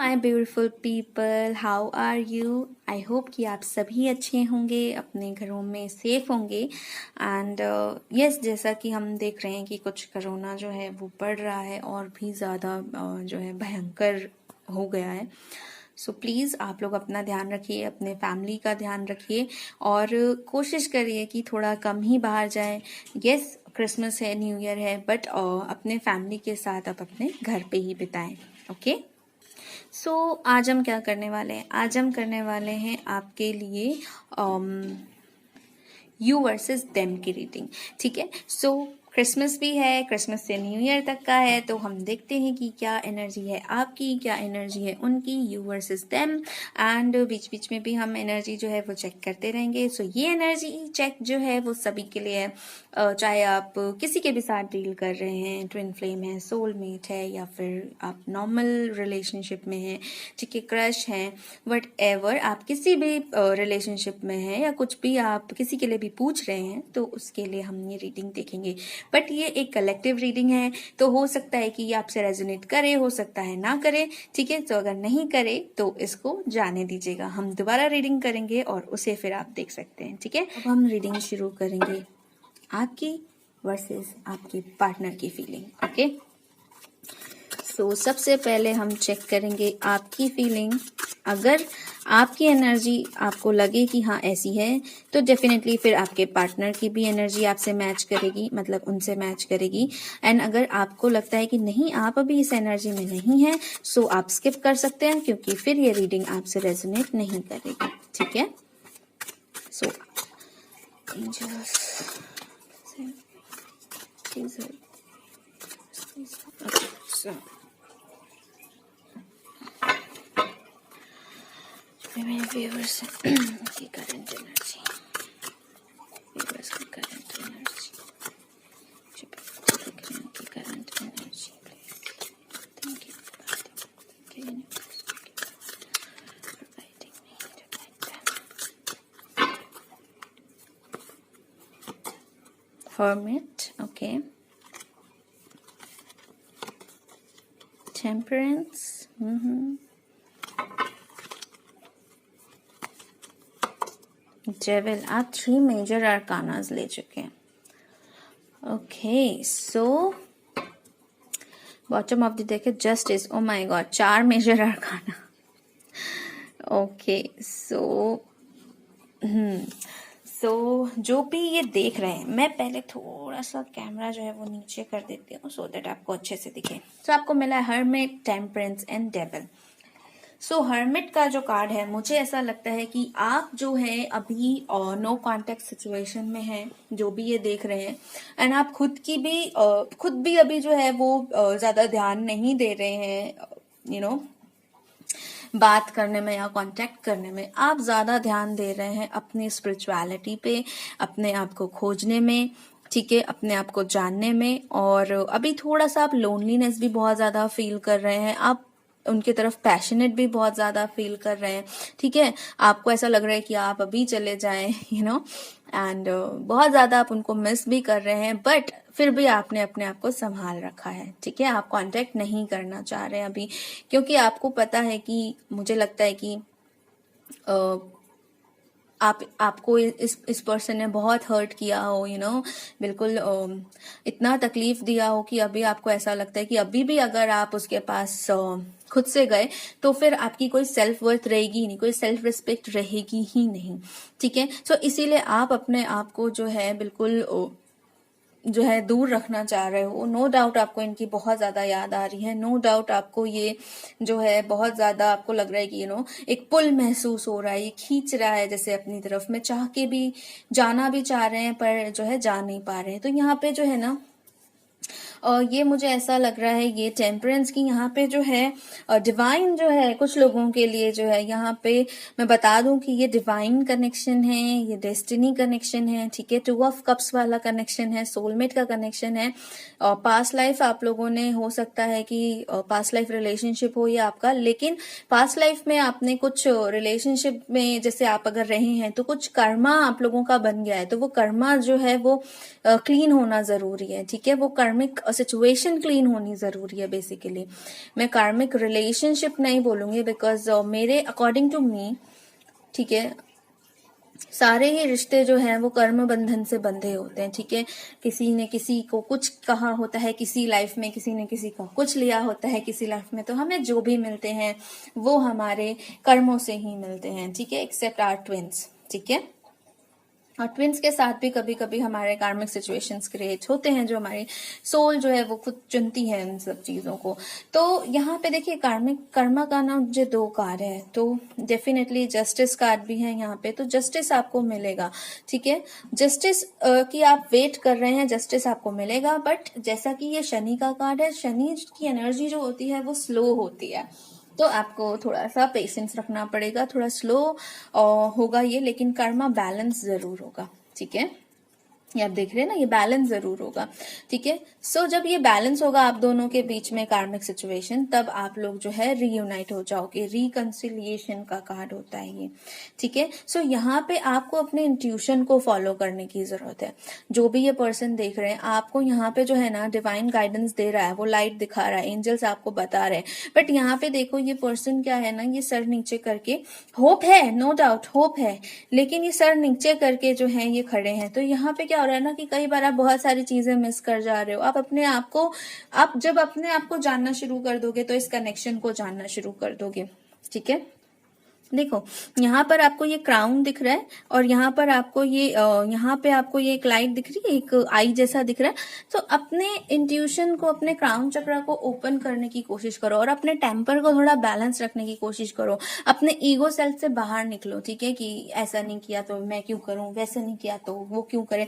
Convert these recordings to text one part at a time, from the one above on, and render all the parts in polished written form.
My beautiful people, how are you? I hope कि आप सभी अच्छे होंगे, अपने घरों में सेफ होंगे। एंड यस, जैसा कि हम देख रहे हैं कि कुछ कोरोना जो है वो बढ़ रहा है और भी ज़्यादा जो है भयंकर हो गया है। सो प्लीज़ आप लोग अपना ध्यान रखिए, अपने फैमिली का ध्यान रखिए और कोशिश करिए कि थोड़ा कम ही बाहर जाएं। यस, क्रिसमस है, न्यू ईयर है, बट अपने फैमिली के साथ आप अपने घर पे ही बिताएं। ओके, सो आज हम क्या करने वाले हैं? आज हम करने वाले हैं आपके लिए यू वर्सेस देम की रीडिंग। ठीक है, सो क्रिसमस भी है, क्रिसमस से न्यू ईयर तक का है, तो हम देखते हैं कि क्या एनर्जी है आपकी, क्या एनर्जी है उनकी, यू वर्सेस देम। एंड बीच बीच में भी हम एनर्जी जो है वो चेक करते रहेंगे। सो ये एनर्जी चेक जो है वो सभी के लिए है, चाहे आप किसी के भी साथ डील कर रहे हैं, ट्विन फ्लेम है, सोलमेट है, या फिर आप नॉर्मल रिलेशनशिप में हैं, ठीक है, क्रश हैं, वट एवर आप किसी भी रिलेशनशिप में हैं या कुछ भी आप किसी के लिए भी पूछ रहे हैं, तो उसके लिए हम ये रीडिंग देखेंगे। बट ये एक कलेक्टिव रीडिंग है, तो हो सकता है कि ये आपसे रेजोनेट करे, हो सकता है ना करे। ठीक है, तो अगर नहीं करे तो इसको जाने दीजिएगा, हम दोबारा रीडिंग करेंगे और उसे फिर आप देख सकते हैं। ठीक है, अब हम रीडिंग शुरू करेंगे आपकी वर्सेस आपके पार्टनर की फीलिंग। ओके, सो सबसे पहले हम चेक करेंगे आपकी फीलिंग। अगर आपकी एनर्जी आपको लगे कि हाँ ऐसी है, तो डेफिनेटली फिर आपके पार्टनर की भी एनर्जी आपसे मैच करेगी, मतलब उनसे मैच करेगी। एंड अगर आपको लगता है कि नहीं, आप अभी इस एनर्जी में नहीं है, सो आप स्किप कर सकते हैं, क्योंकि फिर ये रीडिंग आपसे रेजोनेट नहीं करेगी। ठीक है, सो एंजल्स मेरे व्यूअर्स की करंट एनर्जी, व्यूअर्स की करंट एनर्जी, की current energy, thank you providing me to guide them. Hermit, okay. Temperance, Devil, आप 3 मेजर आर्कानास ले चुके हैं। Okay, so bottom of the deck है justice. Oh my God, 4 major arcana. Okay, so जो भी ये देख रहे हैं, मैं पहले थोड़ा सा कैमरा जो है वो नीचे कर देती हूँ, सो दैट आपको अच्छे से दिखे। सो आपको मिला है hermit, temperance and devil. So hermit का जो कार्ड है, मुझे ऐसा लगता है कि आप जो है अभी नो कॉन्टेक्ट सिचुएशन में हैं, जो भी ये देख रहे हैं। एंड आप खुद भी अभी जो है वो ज्यादा ध्यान नहीं दे रहे हैं, बात करने में या कांटेक्ट करने में। आप ज्यादा ध्यान दे रहे हैं अपनी स्पिरिचुअलिटी पे, अपने आप को खोजने में, ठीक है, अपने आप को जानने में। और अभी थोड़ा सा आप लोनलीनेस भी बहुत ज्यादा फील कर रहे हैं, आप उनकी तरफ पैशनेट भी बहुत ज्यादा फील कर रहे हैं। ठीक है, आपको ऐसा लग रहा है कि आप अभी चले जाएं, एंड बहुत ज्यादा आप उनको मिस भी कर रहे हैं, बट फिर भी आपने अपने आप को संभाल रखा है। ठीक है, आप कांटेक्ट नहीं करना चाह रहे हैं अभी, क्योंकि आपको पता है कि, मुझे लगता है कि आपको इस पर्सन ने बहुत हर्ट किया हो, बिल्कुल इतना तकलीफ दिया हो कि अभी आपको ऐसा लगता है कि अभी भी अगर आप उसके पास खुद से गए, तो फिर आपकी कोई सेल्फ वर्थ रहेगी ही नहीं, कोई सेल्फ रिस्पेक्ट रहेगी ही नहीं। ठीक है, सो इसीलिए आप अपने आप को जो है बिल्कुल जो है दूर रखना चाह रहे हो। नो डाउट आपको इनकी बहुत ज्यादा याद आ रही है, नो डाउट आपको ये जो है बहुत ज्यादा आपको लग रहा है कि एक पुल महसूस हो रहा है, ये खींच रहा है जैसे अपनी तरफ में, चाह के भी जाना भी चाह रहे हैं पर जो है जा नहीं पा रहे हैं। तो यहाँ पे जो है ना, और ये मुझे ऐसा लग रहा है, ये टेम्परेंस की यहाँ पे जो है डिवाइन जो है कुछ लोगों के लिए जो है, यहाँ पे मैं बता दूं कि ये डिवाइन कनेक्शन है, ये डेस्टिनी कनेक्शन है। ठीक है, 2 ऑफ कप्स वाला कनेक्शन है, सोलमेट का कनेक्शन है। पास्ट लाइफ आप लोगों ने, हो सकता है कि पास्ट लाइफ रिलेशनशिप हो या आपका, लेकिन पास्ट लाइफ में आपने कुछ रिलेशनशिप में जैसे आप अगर रहे हैं, तो कुछ कर्मा आप लोगों का बन गया है, तो वो कर्मा जो है वो क्लीन होना जरूरी है। ठीक है, वो कर्मिक सिचुएशन क्लीन होनी जरूरी है बेसिकली। मैं कार्मिक रिलेशनशिप नहीं बोलूंगी बिकॉज मेरे अकॉर्डिंग टू मी, ठीक है, सारे ही रिश्ते जो हैं वो कर्म बंधन से बंधे होते हैं, ठीक है। किसी ने किसी को कुछ कहा होता है किसी लाइफ में, किसी ने किसी का कुछ लिया होता है किसी लाइफ में, तो हमें जो भी मिलते हैं वो हमारे कर्मों से ही मिलते हैं, ठीक है, एक्सेप्ट आवर ट्विंस, ठीक है। और ट्विंस के साथ भी कभी कभी हमारे कार्मिक सिचुएशंस क्रिएट होते हैं जो हमारी सोल जो है वो खुद चुनती है इन सब चीजों को। तो यहाँ पे देखिए कार्मिक कर्मा का ना जो 2 कार्ड है, तो डेफिनेटली जस्टिस कार्ड भी है यहाँ पे, तो जस्टिस आपको मिलेगा, ठीक है। जस्टिस की आप वेट कर रहे हैं, जस्टिस आपको मिलेगा, बट जैसा कि ये शनि का कार्ड है, शनि की एनर्जी जो होती है वो स्लो होती है, तो आपको थोड़ा सा पेशेंस रखना पड़ेगा, थोड़ा स्लो होगा ये, लेकिन कर्मा बैलेंस जरूर होगा, ठीक है। ये आप देख रहे हैं ना, ये बैलेंस जरूर होगा, ठीक है। सो जब ये बैलेंस होगा आप दोनों के बीच में कार्मिक सिचुएशन, तब आप लोग जो है रीयूनाइट हो जाओगे। रिकंसिलिएशन का कार्ड होता है ये, ठीक है। सो यहाँ पे आपको अपने इंट्यूशन को फॉलो करने की जरूरत है। जो भी ये पर्सन देख रहे हैं आपको यहाँ पे जो है ना डिवाइन गाइडेंस दे रहा है, वो लाइट दिखा रहा है, एंजल्स आपको बता रहे हैं, बट यहाँ पे देखो ये पर्सन क्या है ना, ये सर नीचे करके, होप है, नो डाउट होप है, लेकिन ये सर नीचे करके जो है ये खड़े हैं। तो यहाँ पे क्या हो रहा है ना कि कई बार आप बहुत सारी चीजें मिस कर जा रहे हो। आप अपने आप को, आप जब अपने आप को जानना शुरू कर दोगे तो इस कनेक्शन को जानना शुरू कर दोगे, ठीक है। देखो यहाँ पर आपको ये क्राउन दिख रहा है और यहाँ पर आपको ये यहाँ पे आपको ये एक लाइट दिख रही है, एक आई जैसा दिख रहा है। तो अपने इंट्यूशन को, अपने क्राउन चक्र को ओपन करने की कोशिश करो और अपने टेम्पर को थोड़ा बैलेंस रखने की कोशिश करो। अपने ईगो सेल्फ से बाहर निकलो, ठीक है, कि ऐसा नहीं किया तो मैं क्यों करूं, वैसे नहीं किया तो वो क्यों करे।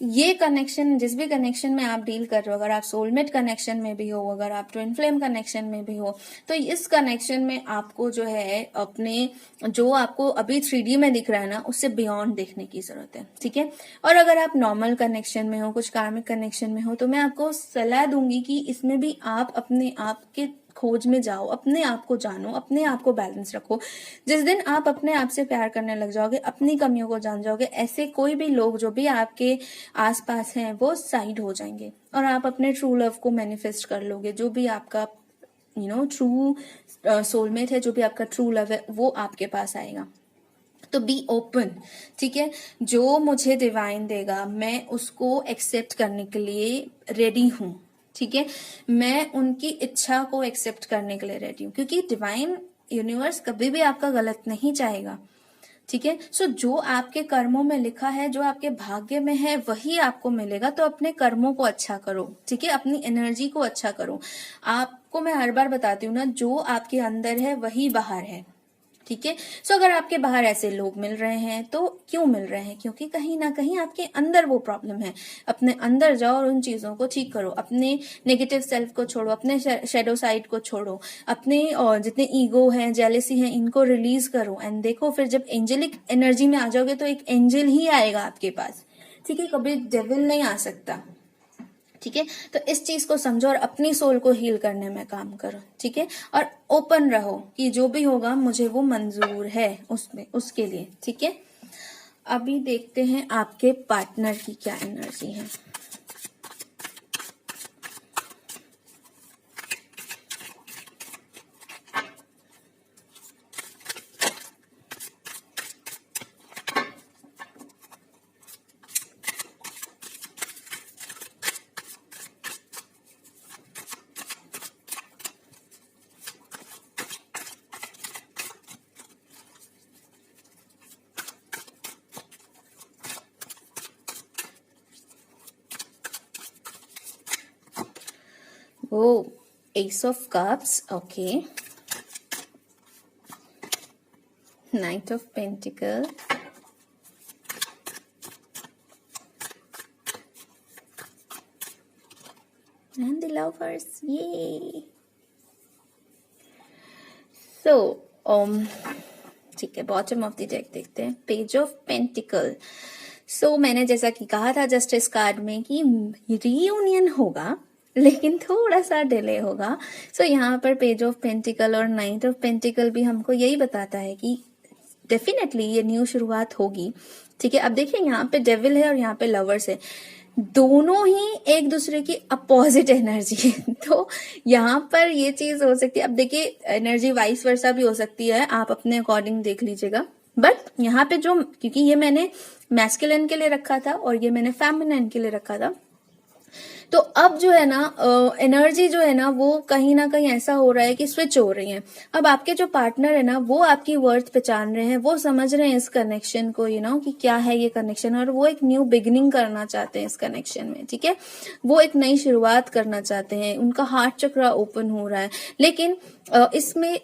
ये कनेक्शन, जिस भी कनेक्शन में आप डील कर रहे हो, अगर आप सोलमेट कनेक्शन में भी हो, अगर आप ट्विन फ्लेम कनेक्शन में भी हो, तो इस कनेक्शन में आपको जो है अपने, जो आपको अभी 3D में दिख रहा है ना, उससे बियॉन्ड देखने की जरूरत है, ठीक है। और अगर आप नॉर्मल कनेक्शन में हो, कुछ कार्मिक कनेक्शन में हो, तो मैं आपको सलाह दूंगी कि इसमें भी आप अपने आप के खोज में जाओ, अपने आप को जानो, अपने आप को बैलेंस रखो। जिस दिन आप अपने आप से प्यार करने लग जाओगे, अपनी कमियों को जान जाओगे, ऐसे कोई भी लोग जो भी आपके आसपास हैं वो साइड हो जाएंगे और आप अपने ट्रू लव को मैनिफेस्ट कर लोगे। जो भी आपका ट्रू सोलमेट है, जो भी आपका ट्रू लव है, वो आपके पास आएगा। तो बी ओपन, ठीक है। जो मुझे डिवाइन देगा मैं उसको एक्सेप्ट करने के लिए रेडी हूं, ठीक है। मैं उनकी इच्छा को एक्सेप्ट करने के लिए रेडी हूँ, क्योंकि डिवाइन यूनिवर्स कभी भी आपका गलत नहीं चाहेगा, ठीक है। सो जो आपके कर्मों में लिखा है, जो आपके भाग्य में है, वही आपको मिलेगा। तो अपने कर्मों को अच्छा करो, ठीक है, अपनी एनर्जी को अच्छा करो। आपको मैं हर बार बताती हूँ ना, जो आपके अंदर है वही बाहर है, ठीक है। सो अगर आपके बाहर ऐसे लोग मिल रहे हैं तो क्यों मिल रहे हैं, क्योंकि कहीं ना कहीं आपके अंदर वो प्रॉब्लम है। अपने अंदर जाओ और उन चीजों को ठीक करो। अपने नेगेटिव सेल्फ को छोड़ो, अपने शेडो साइड को छोड़ो, अपने जितने ईगो है, जेलेसी है, इनको रिलीज करो। एंड देखो फिर जब एंजेलिक एनर्जी में आ जाओगे तो एक एंजल ही आएगा आपके पास, ठीक है, कभी डेविल नहीं आ सकता, ठीक है। तो इस चीज को समझो और अपनी सोल को हील करने में काम करो, ठीक है। और ओपन रहो कि जो भी होगा मुझे वो मंजूर है उसमें, उसके लिए, ठीक है। अभी देखते हैं आपके पार्टनर की क्या एनर्जी है। Oh, Ace of Cups, okay. Knight of Pentacles. And the Lovers, yay. So, ठीक है, बॉटम ऑफ द डेक देखते हैं, पेज ऑफ पेंटिकल। सो मैंने जैसा कि कहा था जस्टिस कार्ड में कि रीयूनियन होगा लेकिन थोड़ा सा डिले होगा। सो यहाँ पर पेज ऑफ पेंटिकल और नाइट ऑफ पेंटिकल भी हमको यही बताता है कि डेफिनेटली ये न्यू शुरुआत होगी, ठीक है। अब देखिए यहाँ पे डेविल है और यहाँ पे लवर्स है। दोनों ही एक दूसरे की अपोजिट एनर्जी है। तो यहाँ पर ये चीज हो सकती है। अब देखिए एनर्जी वाइस वर्सा भी हो सकती है, आप अपने अकॉर्डिंग देख लीजिएगा। बट यहाँ पे जो, क्योंकि ये मैंने मैस्कुलिन के लिए रखा था और ये मैंने फेमिनिन के लिए रखा था, तो अब जो है ना एनर्जी जो है ना वो कहीं ना कहीं ऐसा हो रहा है कि स्विच हो रही है। अब आपके जो पार्टनर है ना वो आपकी वर्थ पहचान रहे हैं, वो समझ रहे हैं इस कनेक्शन को, कि क्या है ये कनेक्शन, और वो एक न्यू बिगिनिंग करना चाहते हैं इस कनेक्शन में। ठीक है, वो एक नई शुरुआत करना चाहते हैं, उनका हार्ट चक्र ओपन हो रहा है। लेकिन इसमें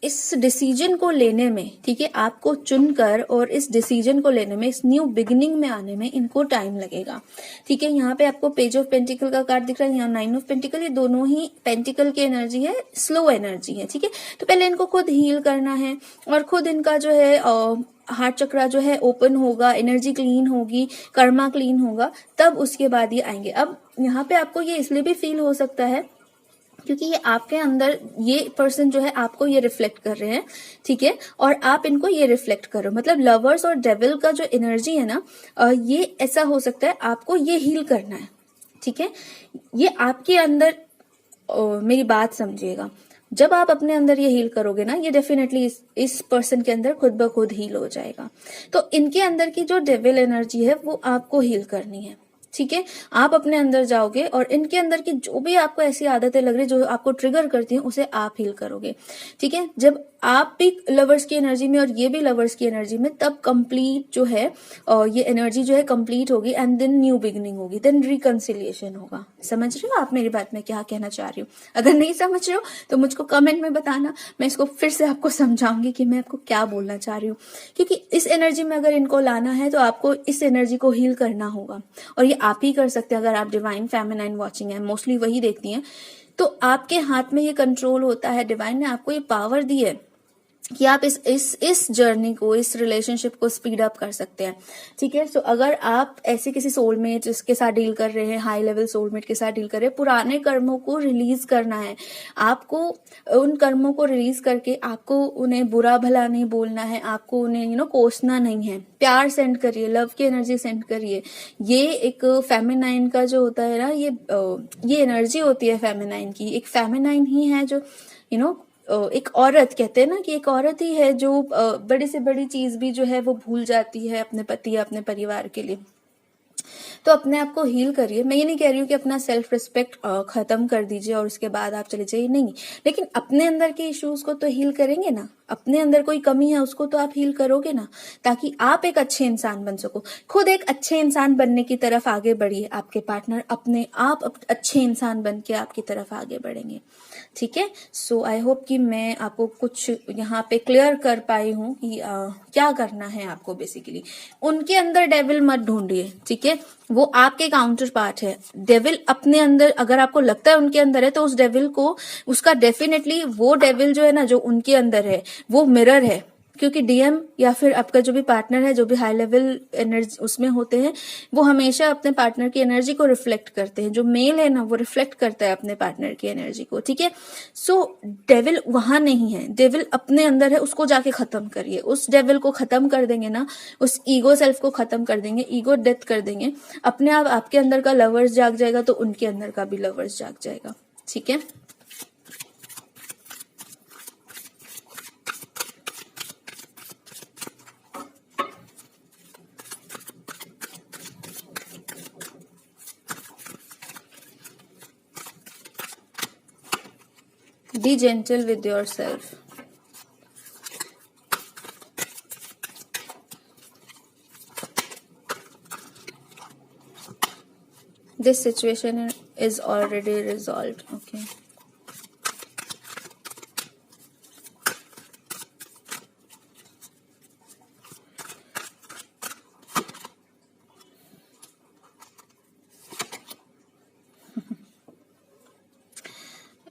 इस डिसीजन को लेने में, ठीक है, आपको चुनकर और इस डिसीजन को लेने में, इस न्यू बिगिनिंग में आने में इनको टाइम लगेगा। ठीक है, यहाँ पे आपको पेज ऑफ पेंटिकल का कार्ड दिख रहा है, यहाँ 9 ऑफ पेंटिकल, ये दोनों ही पेंटिकल की एनर्जी है, स्लो एनर्जी है। ठीक है, तो पहले इनको खुद हील करना है और खुद इनका जो है हार्ट चक्रा जो है ओपन होगा, एनर्जी क्लीन होगी, कर्मा क्लीन होगा, तब उसके बाद ये आएंगे। अब यहाँ पे आपको ये इसलिए भी फील हो सकता है क्योंकि ये आपके अंदर, ये पर्सन जो है आपको ये रिफ्लेक्ट कर रहे हैं। ठीक है, और आप इनको ये रिफ्लेक्ट कर रहे हो। मतलब लवर्स और डेविल का जो एनर्जी है ना, ये ऐसा हो सकता है आपको ये हील करना है। ठीक है, ये आपके अंदर, मेरी बात समझिएगा, जब आप अपने अंदर ये हील करोगे ना, ये डेफिनेटली इस पर्सन के अंदर खुद ब खुद हील हो जाएगा। तो इनके अंदर की जो डेविल एनर्जी है वो आपको हील करनी है। ठीक है, आप अपने अंदर जाओगे और इनके अंदर की जो भी आपको ऐसी आदतें लग रही, जो आपको ट्रिगर करती हैं, उसे आप हील करोगे। ठीक है, जब आप भी लवर्स की एनर्जी में और ये भी लवर्स की एनर्जी में, तब कंप्लीट जो है ये एनर्जी जो है कंप्लीट होगी, एंड देन न्यू बिगिनिंग होगी, देन रिकंसिलिएशन होगा। समझ रहे हो आप मेरी बात में क्या कहना चाह रही हूँ? अगर नहीं समझ रहे हो तो मुझको कमेंट में बताना, मैं इसको फिर से आपको समझाऊंगी कि मैं आपको क्या बोलना चाह रही हूँ। क्योंकि इस एनर्जी में अगर इनको लाना है तो आपको इस एनर्जी को हील करना होगा, और ये आप ही कर सकते हैं। अगर आप डिवाइन फेमिनाइन वॉचिंग है, मोस्टली वही देखती हैं, तो आपके हाथ में ये कंट्रोल होता है। डिवाइन ने आपको ये पावर दी है कि आप इस जर्नी को, इस रिलेशनशिप को स्पीड अप कर सकते हैं। ठीक है, सो अगर आप ऐसे किसी सोलमेट जिसके साथ डील कर रहे हैं, हाई लेवल सोलमेट के साथ डील कर रहे हैं, पुराने कर्मों को रिलीज करना है आपको। उन कर्मों को रिलीज करके आपको उन्हें बुरा भला नहीं बोलना है, आपको उन्हें कोसना नहीं है। प्यार सेंड करिए, लव की एनर्जी सेंड करिए। ये एक फेमिनाइन का जो होता है ना, ये एनर्जी होती है फेमिनाइन की। एक फेमिनाइन ही है जो एक औरत, कहते हैं ना कि एक औरत ही है जो बड़ी से बड़ी चीज भी जो है वो भूल जाती है अपने पति या अपने परिवार के लिए। तो अपने आप को हील करिए। मैं ये नहीं कह रही हूँ कि अपना सेल्फ रिस्पेक्ट खत्म कर दीजिए और उसके बाद आप चले जाइए, नहीं, लेकिन अपने अंदर के इश्यूज को तो हील करेंगे ना। अपने अंदर कोई कमी है उसको तो आप हील करोगे ना, ताकि आप एक अच्छे इंसान बन सको। खुद एक अच्छे इंसान बनने की तरफ आगे बढ़िए, आपके पार्टनर अपने आप अच्छे इंसान बन के आपकी तरफ आगे बढ़ेंगे। ठीक है, सो आई होप कि मैं आपको कुछ यहाँ पे क्लियर कर पाई हूँ कि क्या करना है आपको। बेसिकली उनके अंदर डेविल मत ढूंढिए। ठीक है, वो आपके काउंटर पार्ट है। डेविल अपने अंदर, अगर आपको लगता है उनके अंदर है, तो उस डेविल को, उसका डेफिनेटली वो डेविल जो है ना, जो उनके अंदर है, वो मिरर है। क्योंकि डीएम या फिर आपका जो भी पार्टनर है, जो भी हाई लेवल एनर्जी उसमें होते हैं, वो हमेशा अपने पार्टनर की एनर्जी को रिफ्लेक्ट करते हैं। जो मेल है ना, वो रिफ्लेक्ट करता है अपने पार्टनर की एनर्जी को। ठीक है, सो डेविल वहां नहीं है, डेविल अपने अंदर है, उसको जाके खत्म करिए। उस डेविल को खत्म कर देंगे ना, उस ईगो सेल्फ को खत्म कर देंगे, ईगो डेथ कर देंगे, अपने आप आपके अंदर का लवर्स जाग जाएगा, तो उनके अंदर का भी लवर्स जाग जाएगा। ठीक है, be gentle with yourself. This situation is already resolved. Okay.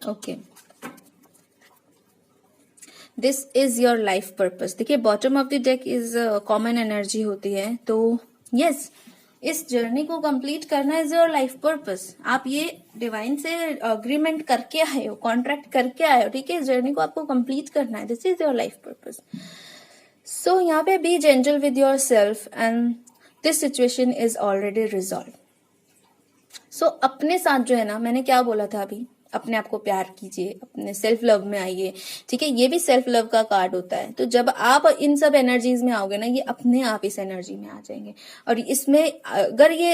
Okay. This is your life purpose. देखिए, bottom of the deck is common energy होती है, तो यस, इस जर्नी को कंप्लीट करना इज योर लाइफ पर्पस। आप ये डिवाइन से अग्रीमेंट करके आए हो, कॉन्ट्रैक्ट करके आए हो। ठीक है, इस जर्नी को आपको कंप्लीट करना है, this is your life purpose. So यहाँ पे be gentle with yourself and this situation is already resolve. So अपने साथ जो है ना, मैंने क्या बोला था अभी, अपने आप को प्यार कीजिए, अपने सेल्फ लव में आइए, ठीक है। ये भी सेल्फ लव का कार्ड होता है। तो जब आप इन सब एनर्जीज में आओगे ना, ये अपने आप इस एनर्जी में आ जाएंगे। और इसमें अगर ये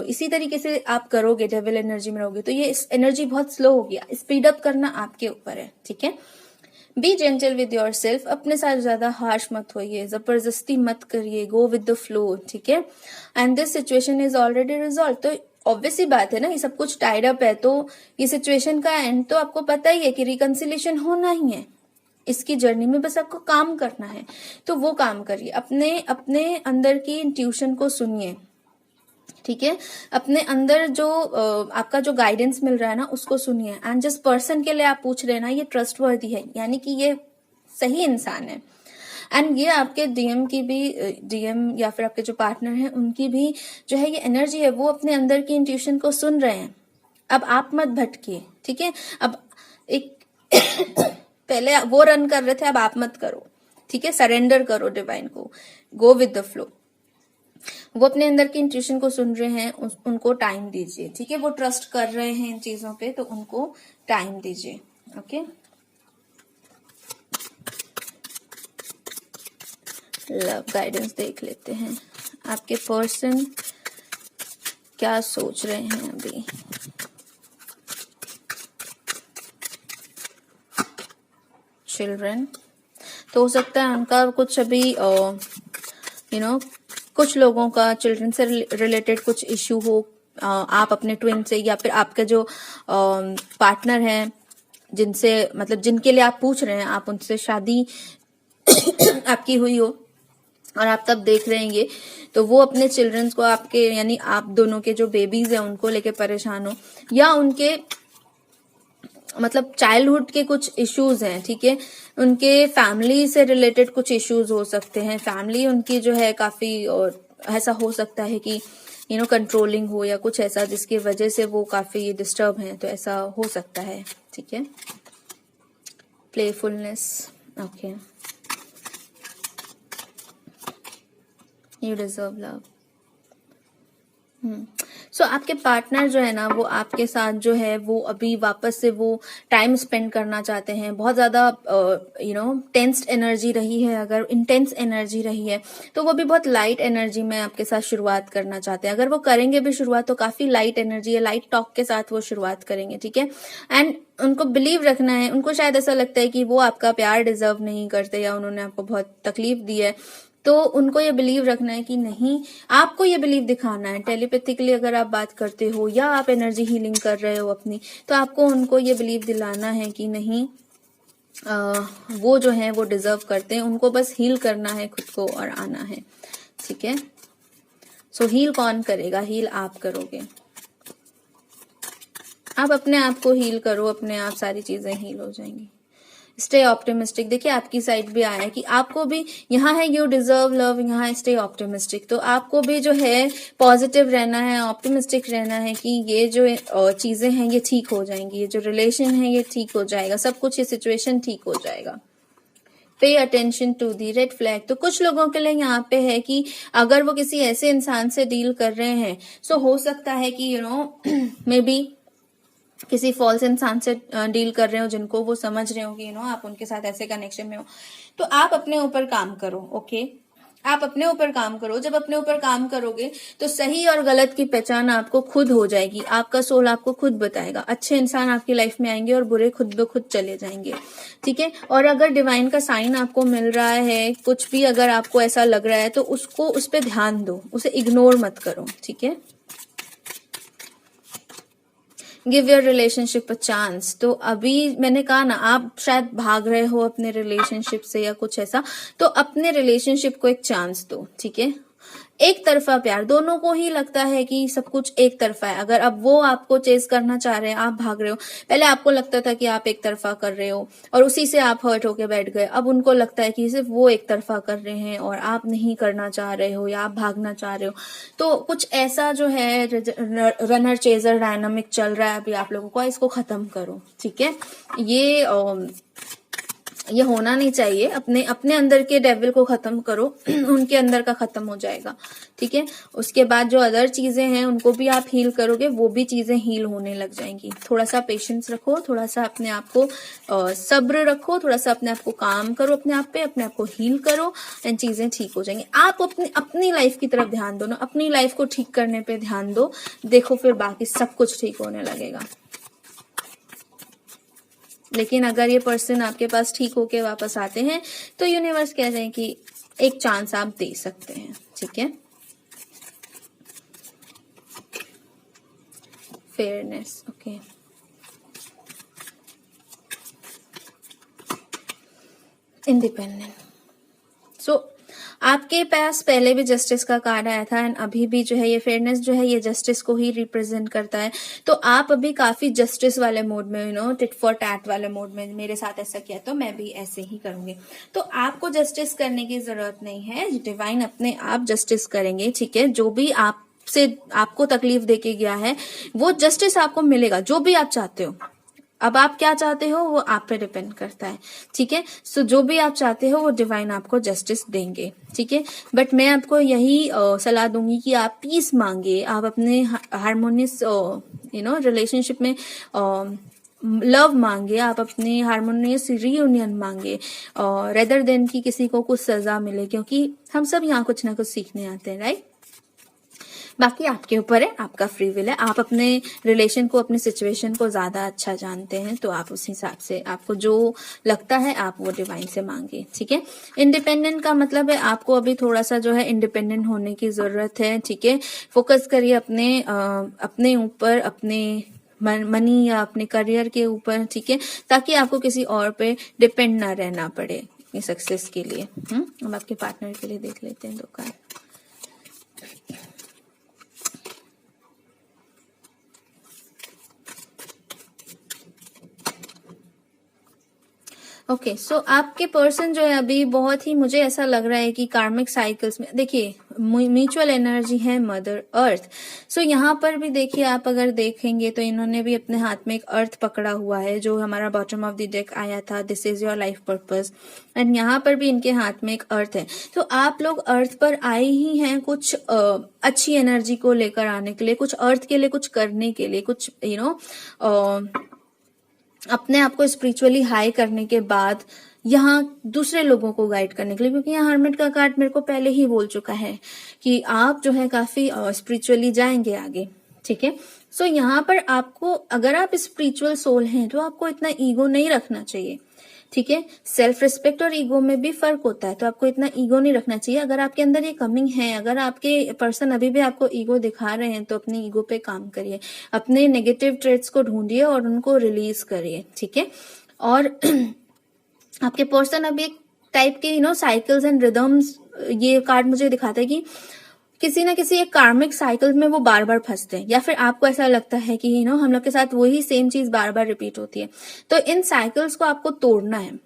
इसी तरीके से आप करोगे, डेविल एनर्जी में रहोगे, तो ये एनर्जी बहुत स्लो होगी। स्पीड अप करना आपके ऊपर है, ठीक है। B gentle with your self, अपने साथ ज्यादा हार्श मत होइए, जबरदस्ती मत करिए, गो विद द फ्लो, ठीक है। And this situation is already resolve. तो ऑब्वियसली बात है ना, ये सब कुछ टाइड अप है, तो ये सिचुएशन का एंड तो आपको पता ही है कि रिकंसिलेशन होना ही है। इसकी जर्नी में बस आपको काम करना है, तो वो काम करिए। अपने अपने अंदर की इंट्यूशन को सुनिए, ठीक है। अपने अंदर जो आपका जो गाइडेंस मिल रहा है ना, उसको सुनिए। एंड जिस पर्सन के लिए आप पूछ रहे हैं ना, ये ट्रस्टवर्दी है, यानी कि ये सही इंसान है। एंड ये आपके डीएम की भी, डीएम या फिर आपके जो पार्टनर हैं, उनकी भी जो है ये एनर्जी है, वो अपने अंदर की इंट्यूशन को सुन रहे हैं। अब आप मत भटकिए, ठीक है। अब एक पहले वो रन कर रहे थे, अब आप मत करो, ठीक है। सरेंडर करो डिवाइन को, गो विद द फ्लो। वो अपने अंदर की इंट्यूशन को सुन रहे हैं, उनको टाइम दीजिए, ठीक है। वो ट्रस्ट कर रहे हैं इन चीजों पे, तो उनको टाइम दीजिए, ओके। लव गाइडेंस देख लेते हैं, आपके पर्सन क्या सोच रहे हैं अभी। चिल्ड्रन, तो हो सकता है उनका कुछ अभी कुछ लोगों का चिल्ड्रन से रिलेटेड कुछ इश्यू हो, आप अपने ट्विन से या फिर आपके जो पार्टनर हैं, जिनसे मतलब जिनके लिए आप पूछ रहे हैं, आप उनसे शादी आपकी हुई हो और आप तब देख रहे हैं ये, तो वो अपने चिल्ड्रंस को आपके, यानी आप दोनों के जो बेबीज हैं उनको लेके परेशान हो, या उनके मतलब चाइल्डहुड के कुछ इश्यूज हैं, ठीक है। उनके फैमिली से रिलेटेड कुछ इश्यूज हो सकते हैं। फैमिली उनकी जो है काफी, और ऐसा हो सकता है कि कंट्रोलिंग हो या कुछ ऐसा, जिसकी वजह से वो काफी डिस्टर्ब हैं, तो ऐसा हो सकता है, ठीक है। Playfulness, okay. You deserve love. So आपके पार्टनर जो है ना, वो आपके साथ जो है वो अभी वापस से वो टाइम स्पेंड करना चाहते हैं। बहुत ज्यादा टेंस्ड एनर्जी रही है, अगर इंटेंस एनर्जी रही है, तो वो भी बहुत लाइट एनर्जी में आपके साथ शुरुआत करना चाहते हैं। अगर वो करेंगे भी शुरुआत, तो काफी लाइट एनर्जी है, लाइट टॉक के साथ वो शुरुआत करेंगे, ठीक है। एंड उनको बिलीव रखना है, उनको शायद ऐसा लगता है कि वो आपका प्यार डिजर्व नहीं करते, या उन्होंने आपको बहुत तकलीफ दी है, तो उनको ये बिलीव रखना है कि नहीं, आपको ये बिलीव दिखाना है। टेलीपैथिकली अगर आप बात करते हो या आप एनर्जी हीलिंग कर रहे हो अपनी, तो आपको उनको ये बिलीव दिलाना है कि नहीं, वो जो है वो डिजर्व करते हैं, उनको बस हील करना है खुद को और आना है, ठीक है। सो हील कौन करेगा? हील आप करोगे। आप अपने आप को हील करो, अपने आप सारी चीजें हील हो जाएंगी। स्टे ऑप्टिमिस्टिक, देखिए आपकी साइड भी आया है कि आपको भी यहाँ है यू डिजर्व लव, यहाँ है स्टे ऑप्टिमिस्टिक। तो आपको भी जो है पॉजिटिव रहना है, ऑप्टिमिस्टिक रहना है कि ये जो चीजें हैं ये ठीक हो जाएंगी, ये जो रिलेशन है ये ठीक हो जाएगा, सब कुछ, ये सिचुएशन ठीक हो जाएगा। Pay attention to the red flag, तो कुछ लोगों के लिए यहाँ पे है कि अगर वो किसी ऐसे इंसान से डील कर रहे हैं, सो हो सकता है कि मे बी किसी फॉल्स इंसान से डील कर रहे हो, जिनको वो समझ रहे हो कि आप उनके साथ ऐसे कनेक्शन में हो। तो आप अपने ऊपर काम करो, ओके। आप अपने ऊपर काम करो। जब अपने ऊपर काम करोगे तो सही और गलत की पहचान आपको खुद हो जाएगी। आपका सोल आपको खुद बताएगा। अच्छे इंसान आपकी लाइफ में आएंगे और बुरे खुद ब खुद चले जाएंगे, ठीक है। और अगर डिवाइन का साइन आपको मिल रहा है, कुछ भी अगर आपको ऐसा लग रहा है, तो उस पर ध्यान दो, उसे इग्नोर मत करो, ठीक है। Give your relationship a chance, तो अभी मैंने कहा ना, आप शायद भाग रहे हो अपने रिलेशनशिप से या कुछ ऐसा, तो अपने रिलेशनशिप को एक चांस दो, ठीक है। एक तरफा प्यार, दोनों को ही लगता है कि सब कुछ एक तरफा है। अगर अब वो आपको चेज करना चाह रहे हैं, आप भाग रहे हो, पहले आपको लगता था कि आप एक तरफा कर रहे हो और उसी से आप हर्ट होके बैठ गए, अब उनको लगता है कि सिर्फ वो एक तरफा कर रहे हैं और आप नहीं करना चाह रहे हो या आप भागना चाह रहे हो। तो कुछ ऐसा जो है रनर चेजर डायनामिक चल रहा है अभी आप लोगों को, इसको खत्म करो, ठीक है। ये ये होना नहीं चाहिए। अपने अपने अंदर के डेविल को खत्म करो, उनके अंदर का खत्म हो जाएगा, ठीक है। उसके बाद जो अदर चीजें हैं उनको भी आप हील करोगे, वो भी चीजें हील होने लग जाएंगी। थोड़ा सा पेशेंस रखो, थोड़ा सा अपने आप को सब्र रखो, थोड़ा सा अपने आप को काम करो, अपने आप पे, अपने आप को हील करो, एंड चीजें ठीक हो जाएंगी। आप अपनी लाइफ की तरफ ध्यान दो ना, अपनी लाइफ को ठीक करने पे ध्यान दो, देखो फिर बाकी सब कुछ ठीक होने लगेगा। लेकिन अगर ये पर्सन आपके पास ठीक होके वापस आते हैं तो यूनिवर्स कह रहे हैं कि एक चांस आप दे सकते हैं, ठीक है। Fairness, okay. इंडिपेंडेंट। सो आपके पास पहले भी जस्टिस का कार्ड आया था, एंड अभी भी जो है ये फेयरनेस जो है ये जस्टिस को ही रिप्रेजेंट करता है। तो आप अभी काफी जस्टिस वाले मोड में, you know, tit for tat वाले मोड में, मेरे साथ ऐसा किया तो मैं भी ऐसे ही करूंगी। तो आपको जस्टिस करने की जरूरत नहीं है, डिवाइन अपने आप जस्टिस करेंगे, ठीक है। जो भी आपसे आपको तकलीफ देके गया है वो जस्टिस आपको मिलेगा, जो भी आप चाहते हो। अब आप क्या चाहते हो वो आप पे डिपेंड करता है, ठीक है। सो जो भी आप चाहते हो वो डिवाइन आपको जस्टिस देंगे, ठीक है। बट मैं आपको यही सलाह दूंगी कि आप पीस मांगे, आप अपने हारमोनियस यू नो रिलेशनशिप में लव मांगे, आप अपने हारमोनियस रीयूनियन मांगे, रेदर देन कि किसी को कुछ सजा मिले, क्योंकि हम सब यहाँ कुछ ना कुछ सीखने आते हैं, राइट। बाकी आपके ऊपर है, आपका फ्री विल है, आप अपने रिलेशन को, अपनी सिचुएशन को ज्यादा अच्छा जानते हैं, तो आप उस हिसाब से आपको जो लगता है आप वो डिवाइन से मांगे, ठीक है। इंडिपेंडेंट का मतलब है आपको अभी थोड़ा सा जो है इंडिपेंडेंट होने की जरूरत है, ठीक है। फोकस करिए अपने ऊपर, अपने मनी या अपने करियर के ऊपर, ठीक है, ताकि आपको किसी और पे डिपेंड ना रहना पड़े अपनी सक्सेस के लिए। अब आपके पार्टनर के लिए देख लेते हैं 2 कार्ड। ओके, सो आपके पर्सन जो है अभी बहुत ही, मुझे ऐसा लग रहा है कि कार्मिक साइकिल्स में, देखिए म्यूचुअल एनर्जी है मदर अर्थ। सो यहाँ पर भी देखिए, आप अगर देखेंगे तो इन्होंने भी अपने हाथ में एक अर्थ पकड़ा हुआ है, जो हमारा बॉटम ऑफ द डेक आया था, this is your life purpose, and यहाँ पर भी इनके हाथ में एक अर्थ है। तो आप लोग अर्थ पर आए ही हैं कुछ अच्छी एनर्जी को लेकर आने के लिए, कुछ अर्थ के लिए कुछ करने के लिए, कुछ यू नो अपने आप को स्पिरिचुअली हाई करने के बाद यहाँ दूसरे लोगों को गाइड करने के लिए, क्योंकि यहाँ हर्मिट का कार्ड मेरे को पहले ही बोल चुका है कि आप जो है काफी स्पिरिचुअली जाएंगे आगे, ठीक है। सो यहाँ पर आपको, अगर आप स्पिरिचुअल सोल हैं तो आपको इतना ईगो नहीं रखना चाहिए, ठीक है। सेल्फ रिस्पेक्ट और ईगो में भी फर्क होता है, तो आपको इतना ईगो नहीं रखना चाहिए। अगर आपके अंदर ये कमी है, अगर आपके पर्सन अभी भी आपको ईगो दिखा रहे हैं, तो अपने ईगो पे काम करिए, अपने नेगेटिव ट्रेट्स को ढूंढिए और उनको रिलीज करिए, ठीक है। और आपके पर्सन अभी एक टाइप के you know cycles and rhythms, ये कार्ड मुझे दिखाता है कि किसी ना किसी एक कार्मिक साइकिल में वो बार बार फंसते हैं, या फिर आपको ऐसा लगता है कि यू नो हम लोग के साथ वही सेम चीज बार बार रिपीट होती है। तो इन साइकिल्स को आपको तोड़ना है,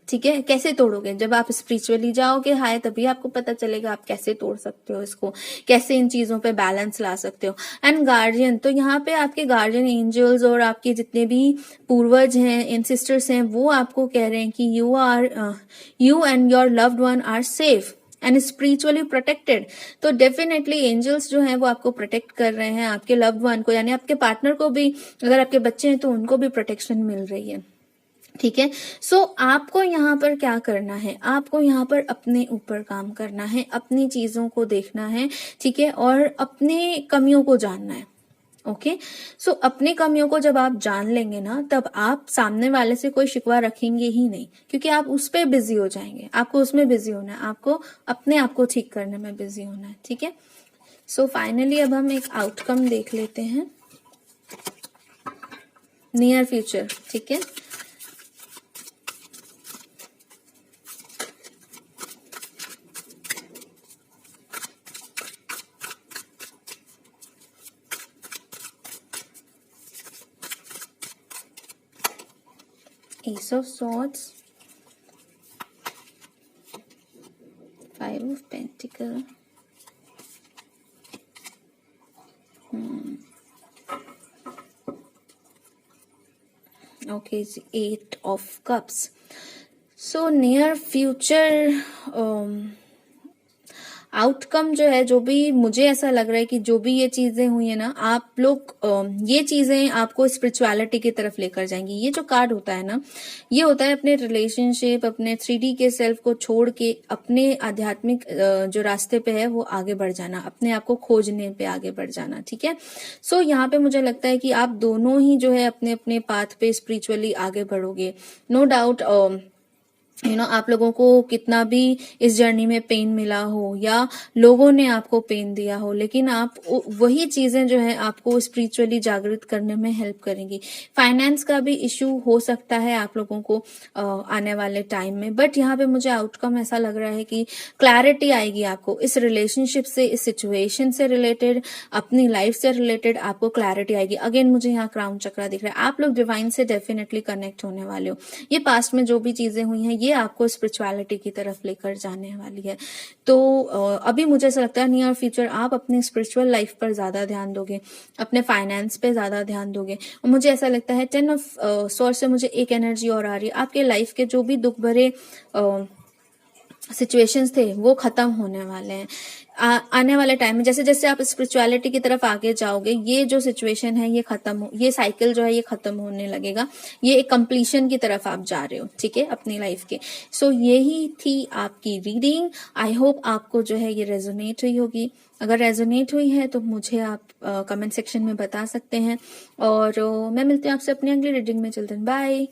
ठीक है। कैसे तोड़ोगे? जब आप स्पिरिचुअली जाओगे हाय, तभी आपको पता चलेगा आप कैसे तोड़ सकते हो इसको, कैसे इन चीजों पे बैलेंस ला सकते हो। एंड गार्जियन, तो यहाँ पे आपके गार्जियन एंजल्स और आपके जितने भी पूर्वज हैं, एंसेस्टर्स हैं, वो आपको कह रहे हैं कि you and your loved one are safe and spiritually protected. तो डेफिनेटली एंजल्स जो हैं वो आपको प्रोटेक्ट कर रहे हैं, आपके लव्ड वन को, यानी आपके पार्टनर को भी, अगर आपके बच्चे हैं तो उनको भी प्रोटेक्शन मिल रही है, ठीक है। सो आपको यहाँ पर क्या करना है, आपको यहाँ पर अपने ऊपर काम करना है, अपनी चीजों को देखना है, ठीक है, और अपने कमियों को जानना है, ओके। सो अपनी कमियों को जब आप जान लेंगे ना, तब आप सामने वाले से कोई शिकवा रखेंगे ही नहीं, क्योंकि आप उस पर बिजी हो जाएंगे। आपको उसमें बिजी होना है, आपको अपने आप को ठीक करने में बिजी होना है, ठीक है। सो फाइनली अब हम एक आउटकम देख लेते हैं, नियर फ्यूचर, ठीक है। Ace of Swords, 5 of Pentacles, okay, it's 8 of Cups. So near future outcome जो है, जो भी मुझे ऐसा लग रहा है कि जो भी ये चीजें हुई है ना, आप लोग ये चीजें आपको स्पिरिचुअलिटी की तरफ लेकर जाएंगी। ये जो कार्ड होता है ना, ये होता है अपने रिलेशनशिप, अपने 3D के सेल्फ को छोड़ के अपने आध्यात्मिक जो रास्ते पे है वो आगे बढ़ जाना, अपने आप को खोजने पे आगे बढ़ जाना। ठीक है, सो यहाँ पे मुझे लगता है कि आप दोनों ही जो है अपने अपने पाथ पे स्पिरिचुअली आगे बढ़ोगे। नो डाउट आप लोगों को कितना भी इस जर्नी में पेन मिला हो या लोगों ने आपको पेन दिया हो, लेकिन आप वही चीजें जो है आपको स्पिरिचुअली जागृत करने में हेल्प करेंगी। फाइनेंस का भी इश्यू हो सकता है आप लोगों को आने वाले टाइम में, बट यहाँ पे मुझे आउटकम ऐसा लग रहा है कि क्लैरिटी आएगी आपको इस रिलेशनशिप से, इस सिचुएशन से रिलेटेड, अपनी लाइफ से रिलेटेड आपको क्लैरिटी आएगी। अगेन मुझे यहाँ क्राउन चक्रा दिख रहा है। आप लोग डिवाइन से डेफिनेटली कनेक्ट होने वाले हो। ये पास्ट में जो भी चीजें हुई हैं ये आपको स्पिरिचुअलिटी की तरफ लेकर जाने वाली है। तो अभी मुझे ऐसा लगता है नियर फ्यूचर आप अपनी स्पिरिचुअल लाइफ पर ज्यादा ध्यान दोगे, अपने फाइनेंस पे ज्यादा ध्यान दोगे। और मुझे ऐसा लगता है 10 ऑफ सॉर्ड से मुझे एक एनर्जी और आ रही है, आपके लाइफ के जो भी दुख भरे सिचुएशंस थे वो खत्म होने वाले हैं। आने वाले टाइम में जैसे जैसे आप स्पिरिचुअलिटी की तरफ आगे जाओगे, ये जो सिचुएशन है ये ये साइकिल जो है ये खत्म होने लगेगा। ये एक कंप्लीशन की तरफ आप जा रहे हो, ठीक है, अपनी लाइफ के। सो यही थी आपकी रीडिंग। आई होप आपको जो है ये रेजोनेट हुई होगी। अगर रेजोनेट हुई है तो मुझे आप कमेंट सेक्शन में बता सकते हैं। और मैं मिलती हूँ आपसे अपनी अगली रीडिंग में। Children, bye.